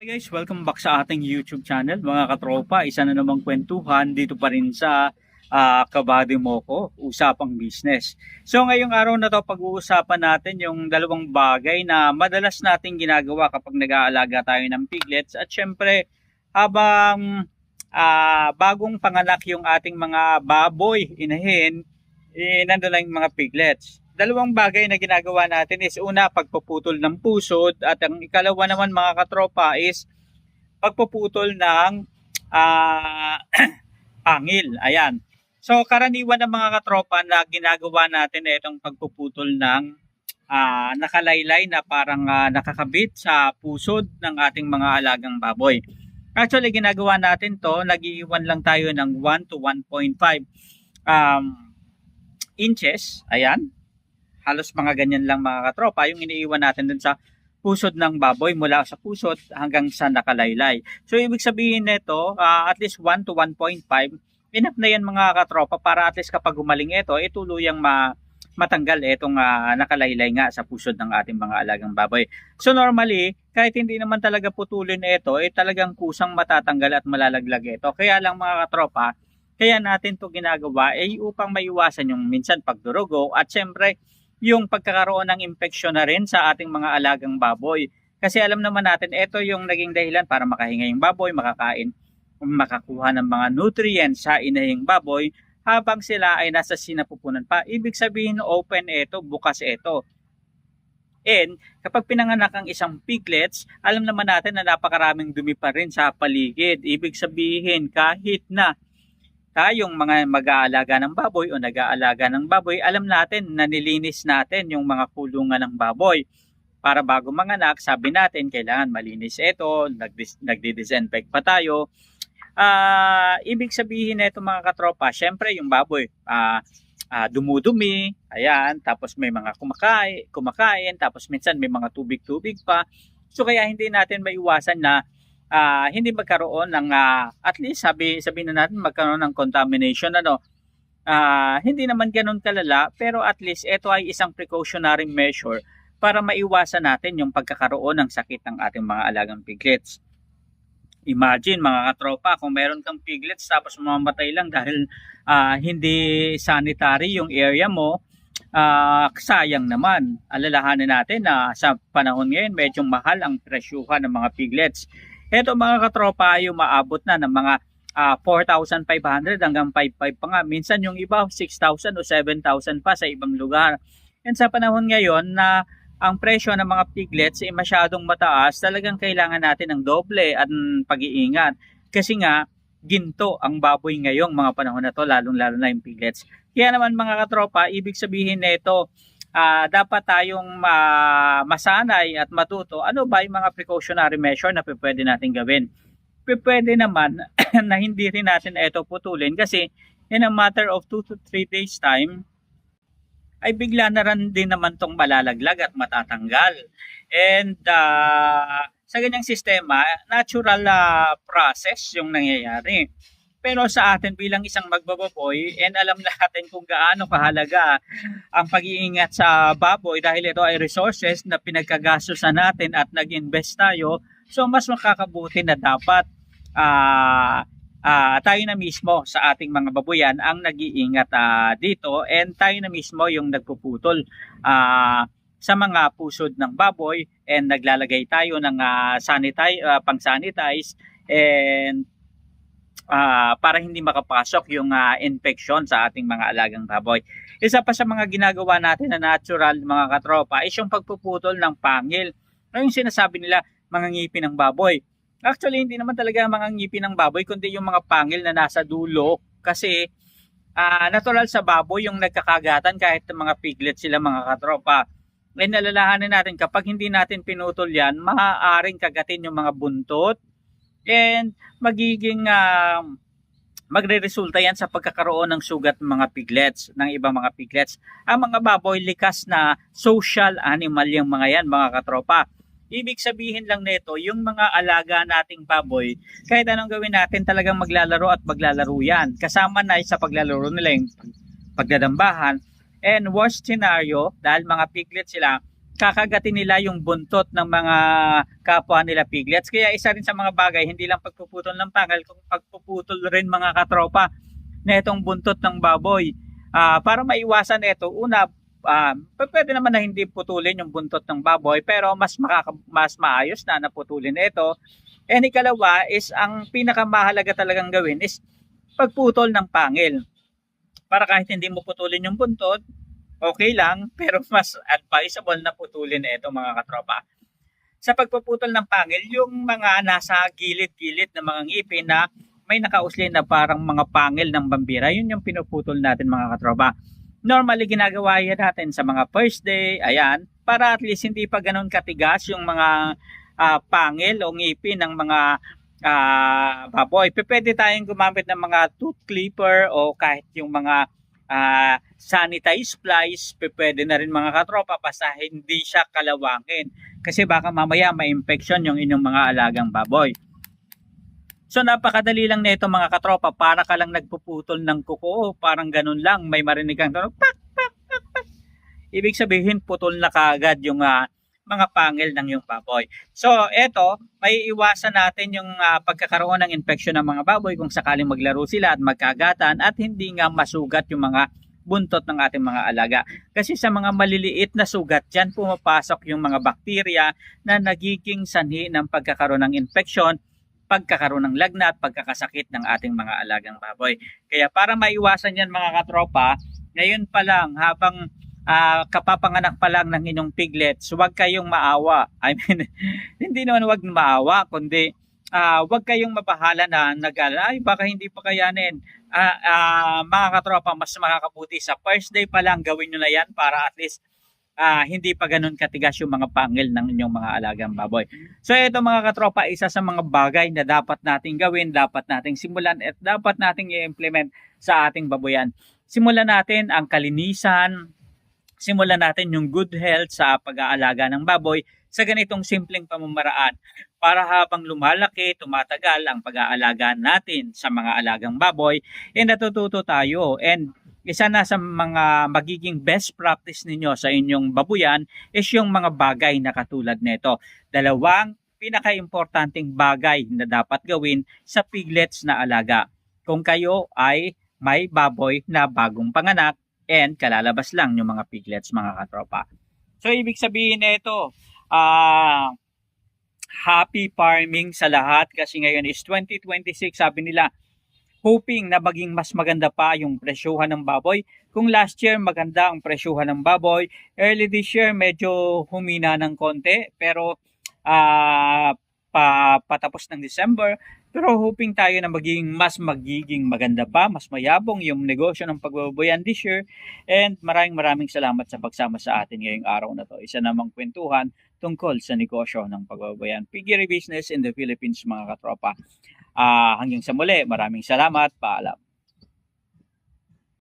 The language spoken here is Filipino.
Hey guys, welcome back sa ating YouTube channel mga katropa. Isa na namang kwentuhan dito pa rin sa Kabady Moko, Usapang Business. So ngayong araw na to pag-uusapan natin yung dalawang bagay na madalas nating ginagawa kapag nag-aalaga tayo ng piglets. At syempre habang bagong panganak yung ating mga baboy, inahin, nandun lang yung mga piglets. Dalawang bagay na ginagawa natin is una, pagpuputol ng pusod, at ang ikalawa naman mga katropa is pagpuputol ng pangil. Ayan. So karaniwan ng mga katropa na ginagawa natin itong pagpuputol ng nakalaylay na parang nakakabit sa pusod ng ating mga alagang baboy. Actually ginagawa natin to, nag-iiwan lang tayo ng 1 to 1.5 inches. Ayan. Halos mga ganyan lang mga katropa yung iniiwan natin dun sa pusod ng baboy, mula sa pusod hanggang sa nakalaylay. So ibig sabihin nito, at least 1 to 1.5, enough na yan mga katropa para at least kapag gumaling ito, tuluyang matanggal itong nakalaylay nga sa pusod ng ating mga alagang baboy. So normally, kahit hindi naman talaga putulin ito, talagang kusang matatanggal at malalaglag ito. Kaya lang mga katropa, kaya natin to ginagawa upang maiwasan yung minsan pagdurugo at syempre yung pagkakaroon ng infeksyon na rin sa ating mga alagang baboy. Kasi alam naman natin, ito yung naging dahilan para makahinga yung baboy, makakain, makakuha ng mga nutrients sa inahing baboy habang sila ay nasa sinapupunan pa. Ibig sabihin, open ito, bukas ito. And kapag pinanganak ang isang piglets, alam naman natin na napakaraming dumi pa rin sa paligid. Ibig sabihin, kahit na tayong mga mag-aalaga ng baboy o nag-aalaga ng baboy, alam natin na nilinis natin yung mga kulungan ng baboy. Para bago manganak, sabi natin, kailangan malinis ito, nagdi-disinfect pa tayo. Ibig sabihin nito mga katropa, syempre yung baboy, dumudumi, ayan, tapos may mga kumakain, tapos minsan may mga tubig-tubig pa. So kaya hindi natin maiwasan na hindi magkaroon ng at least sabi na natin magkaroon ng contamination hindi naman ganoon kalala, pero at least ito ay isang precautionary measure para maiwasan natin yung pagkakaroon ng sakit ng ating mga alagang piglets. Imagine mga katropa, kung meron kang piglets tapos mamamatay lang dahil hindi sanitary yung area mo, sayang naman. Alalahanin natin na sa panahon ngayon medyo mahal ang presyuhan ng mga piglets. Ito mga katropa ay maabot na ng mga 4,500 hanggang 5,500 pa nga. Minsan yung iba 6,000 o 7,000 pa sa ibang lugar. And sa panahon ngayon na ang presyo ng mga piglets ay masyadong mataas, talagang kailangan natin ng doble at pag-iingat. Kasi nga, ginto ang baboy ngayong mga panahon na to, lalong-lalo na yung piglets. Kaya naman mga katropa, ibig sabihin nito, dapat tayong masanay at matuto ano ba yung mga precautionary measure na pwede natin gawin. Pwede naman na hindi rin natin ito putulin kasi in a matter of 2 to 3 days time ay bigla na rin din naman tong malalaglag at matatanggal. And sa ganyang sistema, natural process yung nangyayari. Pero sa atin bilang isang magbababoy, and alam natin kung gaano kahalaga ang pag-iingat sa baboy dahil ito ay resources na pinagkagastusan natin at nag-invest tayo, so mas makakabuti na dapat tayo na mismo sa ating mga baboyan ang nag-iingat dito, and tayo na mismo yung nagpuputol sa mga pusod ng baboy, and naglalagay tayo ng pang-sanitize and para hindi makapasok yung infection sa ating mga alagang baboy. Isa pa sa mga ginagawa natin na natural mga katropa is yung pagpuputol ng pangil. Yung sinasabi nila mga ngipin ng baboy. Actually hindi naman talaga mga ngipin ng baboy kundi yung mga pangil na nasa dulo, kasi natural sa baboy yung nagkakagatan kahit mga piglet sila mga katropa. Ay nalalahanin natin kapag hindi natin pinutol yan, maaaring kagatin yung mga buntot, and magiging magre-resulta yan sa pagkakaroon ng sugat ng mga piglets, ng ibang mga piglets. Ang mga baboy, likas na social animal yung mga yan mga katropa. Ibig sabihin lang nito, yung mga alaga nating baboy, kahit anong gawin natin, talagang maglalaro at maglalaro yan. Kasama na sa paglalaro nila yung pagdadambahan. And worst scenario, dahil mga piglets sila, kakagatin nila yung buntot ng mga kapwa nila piglets. Kaya isa rin sa mga bagay, hindi lang pagpuputol ng pangil, kung pagpuputol rin mga katropa na itong buntot ng baboy. Para maiwasan ito, una, pwede naman na hindi putulin yung buntot ng baboy, pero mas maayos na naputulin ito. And ikalawa is, ang pinakamahalaga talagang gawin is pagputol ng pangil. Para kahit hindi mo putulin yung buntot, okay lang, pero mas advisable na putulin ito mga katropa. Sa pagpuputol ng pangil, yung mga nasa gilid-gilid ng mga ngipin na may nakauslin na parang mga pangil ng bambira, yun yung pinuputol natin mga katropa. Normally ginagawa yan natin sa mga first day, ayan, para at least hindi pa ganun katigas yung mga pangil o ngipin ng mga baboy. Pwede tayong gumamit ng mga tooth clipper o kahit yung mga sanitized plies, pwede na rin mga katropa, basta hindi siya kalawangin. Kasi baka mamaya ma-infection yung inyong mga alagang baboy. So napakadali lang nito mga katropa, para ka lang nagpuputol ng kuko, parang ganun lang, may marinig kang tunog, pak, pak, pak, pak. Ibig sabihin, putol na kaagad yung mga pangil ng yung baboy. So eto, may iwasan natin yung pagkakaroon ng infection ng mga baboy kung sakaling maglaro sila at magkagatan at hindi nga masugat yung mga buntot ng ating mga alaga. Kasi sa mga maliliit na sugat, dyan pumapasok yung mga bakterya na nagiging sanhi ng pagkakaroon ng infection, pagkakaroon ng lagnat, pagkakasakit ng ating mga alagang baboy. Kaya para maiwasan yan mga katropa, ngayon pa lang, habang kapapanganak pa lang ng inyong piglets, huwag kayong maawa. I mean, hindi naman huwag maawa, kundi huwag kayong mabahala na ay baka hindi pa kayanin. Mga katropa, mas makakabuti sa first day pa lang, gawin nyo na yan para at least hindi pa ganun katigas yung mga pangil ng inyong mga alagang baboy. So ito mga katropa, isa sa mga bagay na dapat nating gawin, dapat nating simulan at dapat nating i-implement sa ating baboyan. Simulan natin ang kalinisan, simulan natin yung good health sa pag-aalaga ng baboy sa ganitong simpleng pamamaraan para habang lumalaki, tumatagal ang pag-aalaga natin sa mga alagang baboy, natututo tayo. And isa na sa mga magiging best practice ninyo sa inyong babuyan is yung mga bagay na katulad nito. Dalawang pinaka-importanting bagay na dapat gawin sa piglets na alaga. Kung kayo ay may baboy na bagong panganak and kalalabas lang yung mga piglets mga katropa. So ibig sabihin nito, happy farming sa lahat kasi ngayon is 2026, sabi nila, hoping na maging mas maganda pa yung presyuhan ng baboy. Kung last year maganda ang presyuhan ng baboy, early this year medyo humina ng konti, pero patapos ng December, pero hoping tayo na magiging maganda pa, mas mayabong yung negosyo ng pagbababoyan this year. And maraming salamat sa pagsama sa atin ngayong araw na to. Isa namang kwentuhan tungkol sa negosyo ng pagbababoyan. Piggery business in the Philippines mga katropa. Hanggang sa muli, maraming salamat, paalam.